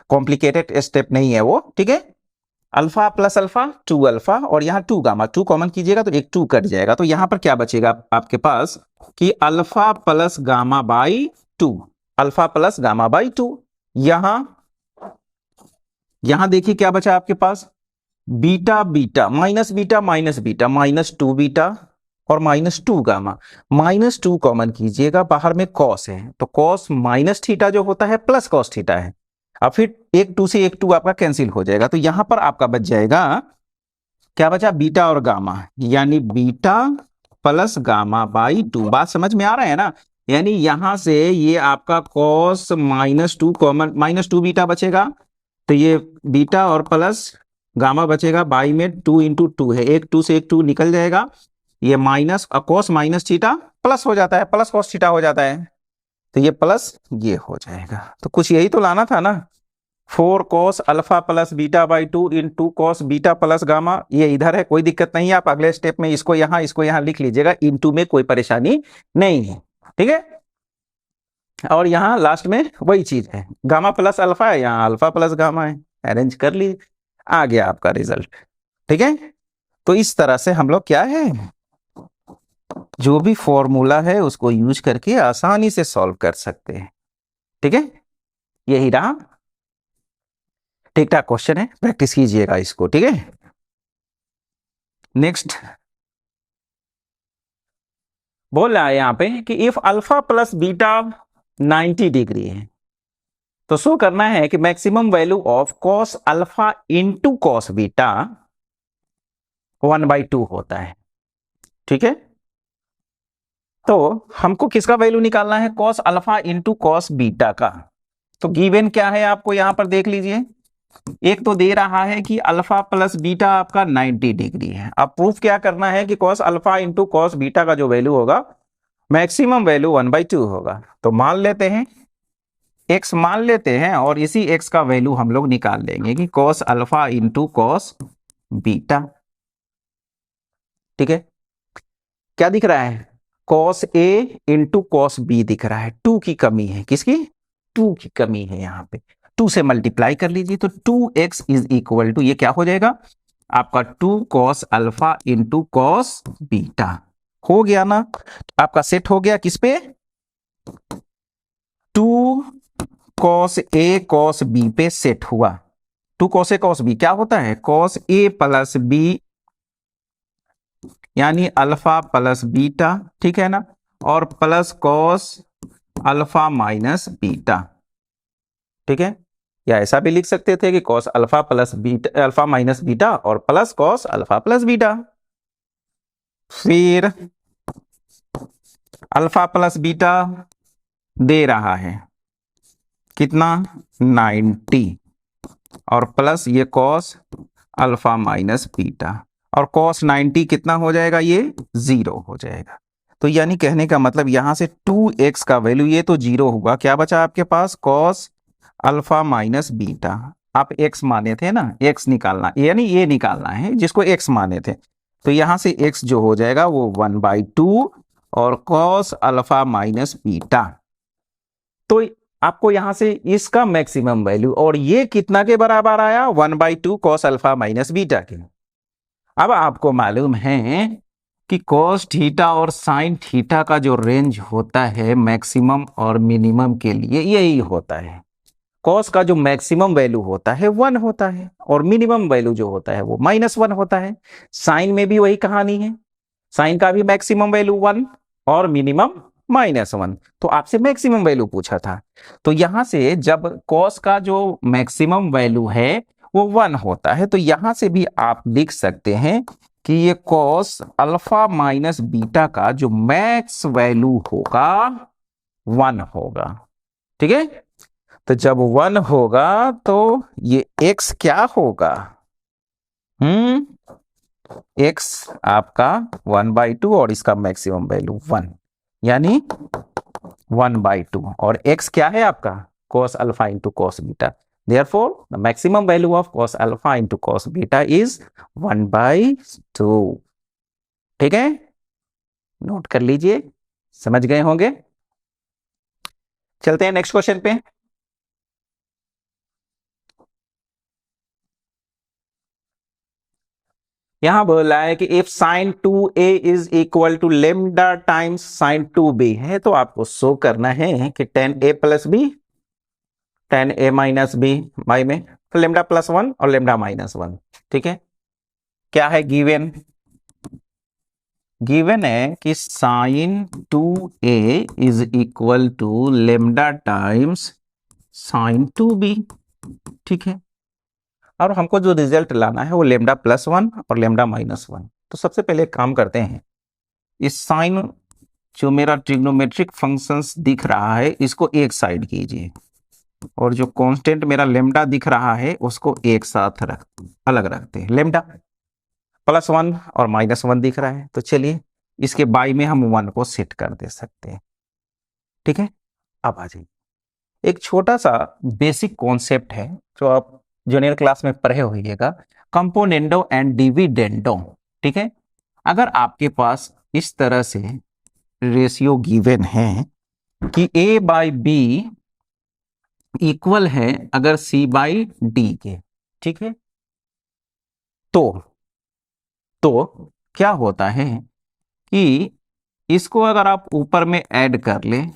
कॉम्प्लिकेटेड स्टेप नहीं है वो, ठीक है। अल्फा प्लस अल्फा 2 अल्फा और यहाँ 2 गामा, 2 कॉमन कीजिएगा तो एक 2 कट जाएगा, तो यहां पर क्या बचेगा आपके पास कि alpha plus gamma by 2, alpha plus gamma by 2, यहां देखिए क्या बचा आपके पास, beta beta minus beta minus beta minus 2 beta और माइनस 2 गामा, माइनस 2 कॉमन कीजिएगा, बाहर में कॉस है तो कॉस माइनस थीटा जो होता है प्लस कॉस थीटा है, अब फिर एक 2 से एक 2 आपका कैंसिल हो जाएगा, तो यहां पर आपका बच जाएगा, क्या बचा, बीटा और गामा, यानी बीटा प्लस गामा बाई 2, बात समझ में आ रहा है ना, यानी यहां से ये आपका cos minus 2 common, minus 2 beta बचेगा, तो ये बीटा और प्लस गामा बचेगा, बाई में 2 इंटू 2 है, एक 2 से एक 2 निकल जाएगा, ये minus cos minus theta plus हो जाता है, प्लस कॉस थीटा हो जाता है, तो ये प्लस ये हो जाएगा, तो कुछ यही तो लाना था ना, 4 cos alpha plus beta by 2 into cos beta plus gamma, ये इधर है, कोई दिक्कत नहीं है, आप अगले स्टेप में इसको यहां लिख लीजिएगा, इंटू में कोई परेशानी नहीं है, ठीक है। और यहां लास्ट में वही चीज है, गामा प्लस अल्फा है, यहां अल्फा प्लस गामा है, अरेंज कर ली, आ गया आपका रिजल्ट, ठीक है। तो इस तरह से हम लोग क्या है, जो भी फॉर्मूला है उसको यूज करके आसानी से सॉल्व कर सकते हैं, ठीक है, यही रहा, ठीक ठाक क्वेश्चन है, प्रैक्टिस कीजिएगा इसको, ठीक है। नेक्स्ट बोल रहा है यहां पे कि if alpha plus beta 90 degree है, तो शो करना है कि maximum value of cos alpha into cos beta 1/2 होता है। ठीक है, तो हमको किसका वैल्यू निकालना है? Cos alpha into cos beta का। तो गिवन क्या है आपको यहां पर देख लीजिए, एक तो दे रहा है कि अल्फा प्लस बीटा आपका 90 डिग्री है। अब प्रूफ क्या करना है कि cos alpha into cos beta का जो वैल्यू होगा मैक्सिमम वैल्यू 1/2 होगा। तो मान लेते हैं x मान लेते हैं और इसी x का वैल्यू हम लोग निकाल लेंगे कि cos alpha into cos beta. ठीक है, क्या दिख रहा है? कॉस ए इंटू कॉस बी दिख रहा है। 2 की कमी है, किसकी? 2 की कमी है। यहां पे 2 से मल्टीप्लाई कर लीजिए तो 2x इज इक्वल टू, ये क्या हो जाएगा आपका 2 cos alpha into cos beta. हो गया ना, आपका सेट हो गया किस पे? 2 कॉस ए कॉस बी पे सेट हुआ। 2 कॉस ए कॉस बी क्या होता है? कॉस ए प्लस बी यानी अल्फा प्लस बीटा, ठीक है ना, और plus cos alpha minus beta. ठीक है, या ऐसा भी लिख सकते थे कि cos alpha plus beta, alpha minus beta और plus cos alpha plus beta. फिर अल्फा प्लस बीटा दे रहा है कितना? 90 और प्लस ये कॉस अल्फा माइनस बीटा, और कॉस 90 कितना हो जाएगा? ये 0 हो जाएगा। तो यानी कहने का मतलब यहां से 2x का वैल्यू ये तो 0 होगा। क्या बचा आपके पास? Cos alpha minus beta. आप x माने थे ना, x निकालना यानी ये निकालना है जिसको x माने थे। तो यहां से x जो हो जाएगा वो 1/2 और कॉस अल्फा माइनस बीटा। तो आपको यहां से इसका मैक्सिमम वैल्यू, और ये कितना के बराबर आया? 1/2 कॉस अल्फा माइनस बीटा के। अब आपको मालूम है कि कॉस थीटा और साइन थीटा का जो रेंज होता है मैक्सिमम और मिनिमम के लिए यही होता है। कॉस का जो मैक्सिमम वैल्यू होता है 1 होता है और मिनिमम वैल्यू जो होता है वो -1 होता है। साइन में भी वही कहानी है, साइन का भी मैक्सिमम वैल्यू 1 और मिनिमम -1। तो आपसे मैक्सिमम वैल्यू पूछा था, तो यहां से जब कॉस का जो मैक्सिमम वैल्यू है वो 1 होता है, तो यहां से भी आप लिख सकते हैं कि ये कॉस अल्फा माइनस बीटा का जो मैक्स वैल्यू होगा 1 होगा। ठीक है, तो जब 1 होगा तो ये x क्या होगा? x आपका 1/2 और इसका मैक्सिमम वैल्यू 1 यानी 1/2, और x क्या है आपका? cos alpha into cos beta. Therefore, the maximum value of cos alpha into cos beta is 1/2। ठीक है, नोट कर लीजिए, समझ गए होंगे। चलते हैं नेक्स्ट क्वेश्चन पे। यहां बोला है कि if sin 2a is equal to lambda times sin 2b है, तो आपको शो करना है कि tan a plus B tan a minus B by में लेमडा +1 और लेमडा -1। ठीक है, क्या है गिवन? गिवन है कि sin 2a is equal to lambda times sin 2b। ठीक है, और हमको जो रिजल्ट लाना है वो लेमडा +1 और लेमडा -1। तो सबसे पहले एक काम करते हैं, इस साइन जो मेरा ट्रिग्नोमेट्रिक फंक्शंस दिख रहा है इसको एक साइड कीजिए, और जो कांस्टेंट मेरा लेमडा दिख रहा है उसको एक साथ अलग रखते हैं। लेमडा +1 और -1 दिख रहा है, तो चलिए इसके बाई में हम 1 को सेट कर दे सकते हैं। ठीक है, अब आ जाइए, एक छोटा सा बेसिक कॉन्सेप्ट है जो आप जूनियर क्लास में पढ़े होइएगा, कंपोनेंडो एंड डिविडेंडो। ठीक है, अगर आपके पास इस तरह से रेशियो गिवन है कि a/b इक्वल है अगर c/d के, ठीक है, तो क्या होता है कि इसको अगर आप ऊपर में ऐड कर लें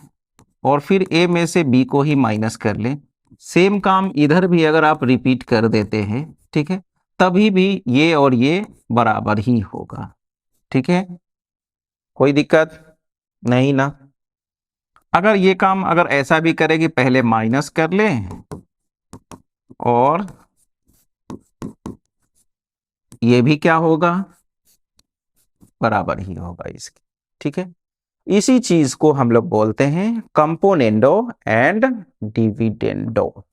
और फिर a में से b को ही माइनस कर लें, सेम काम इधर भी अगर आप रिपीट कर देते हैं, ठीक है, तभी भी ये और ये बराबर ही होगा। ठीक है, कोई दिक्कत नहीं ना? अगर ये काम अगर ऐसा भी करे कि पहले माइनस कर ले और ये भी क्या होगा, बराबर ही होगा इसके, ठीक है। इसी चीज को हम लोग बोलते हैं कंपोनेंडो एंड डिविडेंडो,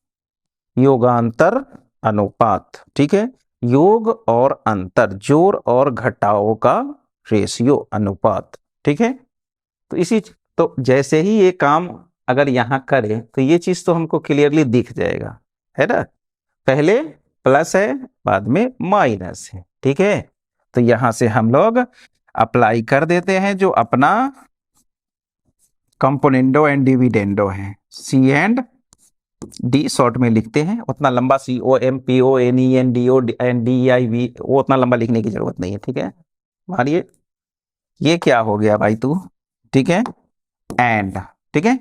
योगांतर अनुपात, ठीक है। योग और अंतर, जोड़ और घटाओ का रेशियो, अनुपात, ठीक है। तो तो जैसे ही ये काम अगर यहां करे तो ये चीज तो हमको क्लियरली दिख जाएगा, है ना। पहले प्लस है, बाद में माइनस है, ठीक है। तो यहां से हम लोग अप्लाई कर देते हैं जो अपना कंपोनेंडो एंड डिविडेंडो है, सी एंड डी शॉर्ट में लिखते हैं। उतना लंबा COMPONENDO वो उतना लंबा लिखने की जरूरत नहीं है, ठीक है। मानिए ये क्या हो गया भाई तू, ठीक है, एंड, ठीक है।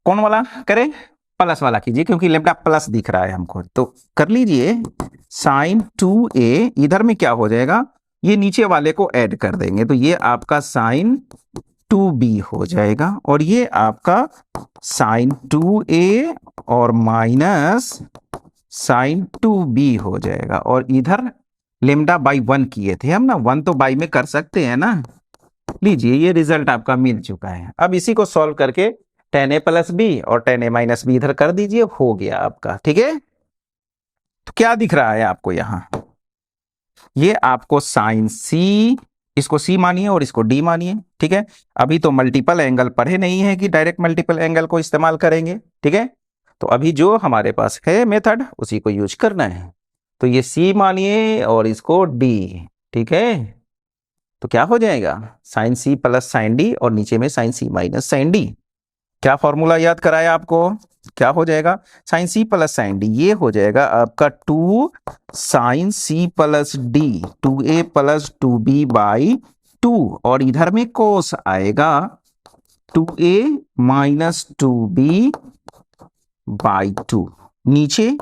कौन वाला करे, प्लस वाला कीजिए क्योंकि लेमडा प्लस दिख रहा है हमको, तो कर लीजिए साइन 2a, इधर में क्या हो जाएगा, ये नीचे वाले को ऐड कर देंगे तो ये आपका साइन 2b हो जाएगा और ये आपका साइन 2a और माइनस साइन 2b हो जाएगा। और इधर लेमडा बाई 1 किए थे हम ना, 1 तो बाई में कर सकते हैं ना। लीजिए ये रिजल्ट आपका मिल चुका है। अब इसी को सॉल्व करके tan a प्लस बी और tan a माइनस बी इधर कर दीजिए, हो गया आपका, ठीक है। तो क्या दिख रहा है आपको यहां, ये आपको साइन c, इसको c मानिए और इसको d मानिए, ठीक है। अभी तो मल्टीपल एंगल पढ़े नहीं है कि डायरेक्ट मल्टीपल एंगल को इस्तेमाल करेंगे, ठीक है। तो अभी जो हमारे पास है मेथड उसी को यूज करना है। तो ये c मानिए और इसको d, ठीक है। तो क्या हो जाएगा, sine c plus sine d और नीचे में sine c minus sine d। क्या फॉर्मूला याद कराया आपको, क्या हो जाएगा, sine c plus sine d, ये हो जाएगा आपका 2 sine c plus d, 2a plus 2b by 2 और इधर में कोस आएगा 2a माइनस 2b बाई 2, नीचे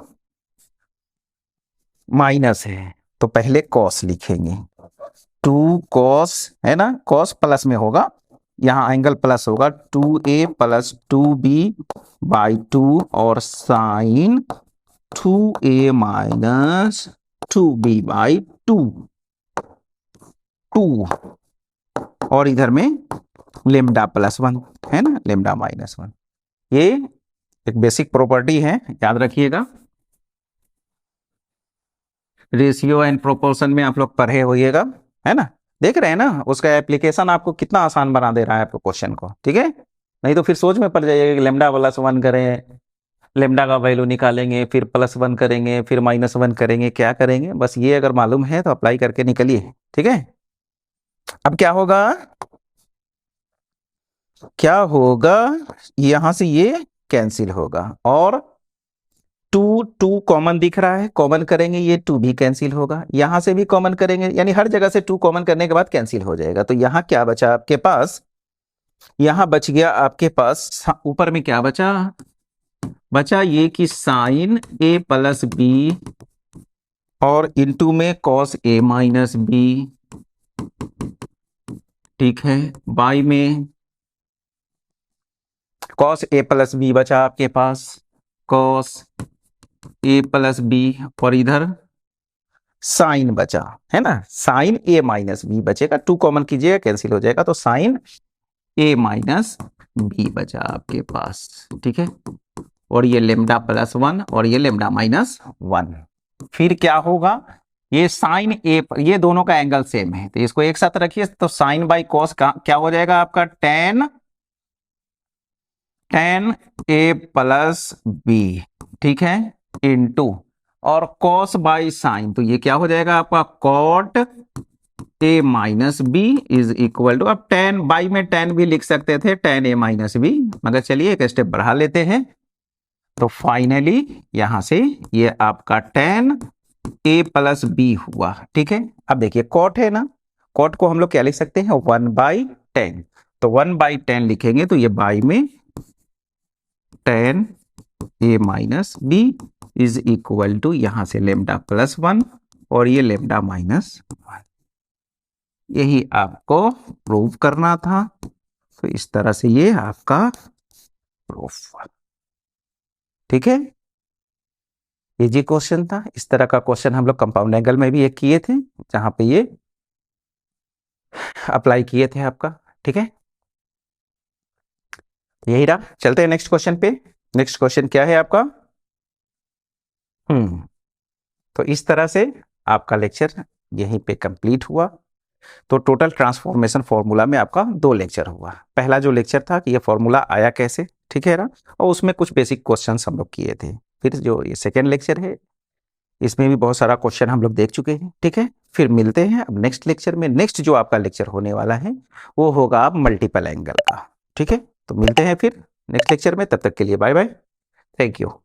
माइनस है तो पहले कॉस लिखेंगे, 2 कॉस है ना, कॉस प्लस में होगा, यहां एंगल प्लस होगा 2a प्लस 2b बाई 2 और sign 2a minus 2b by 2 और इधर में लेमडा प्लस 1 है ना, लेमडा माइनस 1। ये एक बेसिक प्रॉपर्टी है, याद रखिएगा। रेशियो एंड प्रोपोर्शन में आप लोग पढ़े होइएगा, है ना। देख रहे हैं ना, उसका एप्लीकेशन आपको कितना आसान बना दे रहा है आपको क्वेश्चन को, ठीक है। नहीं तो फिर सोच में पड़ जाइएगा कि लेमडा प्लस 1 करें, लेमडा का वैल्यू निकालेंगे, फिर प्लस 1 करेंगे, फिर माइनस 1 करेंगे, क्या करेंगे। बस ये अगर मालूम है तो अप्लाई करके निकलिए, ठीक है। अब क्या होगा, क्या होगा, यहां से ये कैंसिल होगा और 2 कॉमन दिख रहा है, कॉमन करेंगे ये 2 भी कैंसिल होगा, यहां से भी कॉमन करेंगे, यानी हर जगह से 2 कॉमन करने के बाद कैंसिल हो जाएगा। तो यहां क्या बचा आपके पास, यहां बच गया आपके पास ऊपर में क्या बचा, बचा ये कि साइन a प्लस बी और इनटू में कॉस a माइनस बी, ठीक है, बाई में कॉस a प्लस बी बचा आपके पास, कॉस a प्लस बी और इधर साइन बचा, है ना, साइन a माइनस बी बचेगा, 2 कॉमन कीजिएगा कैंसिल हो जाएगा, तो साइन a माइनस बी बचा आपके पास, ठीक है। और ये लेमडा प्लस 1 और ये लेमडा माइनस 1। फिर क्या होगा, ये साइन a, ये दोनों का एंगल सेम है तो इसको एक साथ रखिए, तो साइन बाई कॉस का क्या हो जाएगा आपका tan a प्लस बी, ठीक है, इनटू और कॉस बाई साइन, तो ये क्या हो जाएगा आपका cot a minus B is equal to, अब tan बाई में tan भी लिख सकते थे, tan a माइनस बी, मगर चलिए एक स्टेप बढ़ा लेते हैं। तो फाइनली यहां से ये आपका tan a प्लस बी हुआ, ठीक है। अब देखिए कॉट है ना, कॉट को हम लोग क्या लिख सकते हैं, 1/10, तो 1/10 लिखेंगे तो ये बाई में tan a minus B is equal to, यहां से लेमडा प्लस 1 और ये लेमडा माइनस 1। यही आपको प्रूव करना था। तो इस तरह से ये आपका प्रूफ। ठीक है, इजी क्वेश्चन था। इस तरह का क्वेश्चन हम लोग कंपाउंड एंगल में भी एक किए थे, जहां पे ये अप्लाई किए थे आपका। ठीक है, यही रहा। चलते हैं नेक्स्ट क्वेश्चन पे। नेक्स्ट क्वेश्चन क्या है आपका? तो इस तरह से आपका लेक्चर यहीं पे कंप्लीट हुआ। तो टोटल ट्रांसफॉर्मेशन फॉर्मूला में आपका 2 लेक्चर हुआ। पहला जो लेक्चर था कि ये फॉर्मूला आया कैसे, ठीक है ना, और उसमें कुछ बेसिक क्वेश्चंस हम लोग किए थे। फिर जो ये सेकेंड लेक्चर है, इसमें भी बहुत सारा क्वेश्चन हम लोग देख चुके हैं। ठीक है, फिर मिलते हैं अब नेक्स्ट लेक्चर में। नेक्स्ट जो आपका लेक्चर होने वाला है वो होगा आप मल्टीपल एंगल का। ठीक है, तो मिलते हैं फिर नेक्स्ट लेक्चर में। तब तक के लिए बाय बाय, थैंक यू।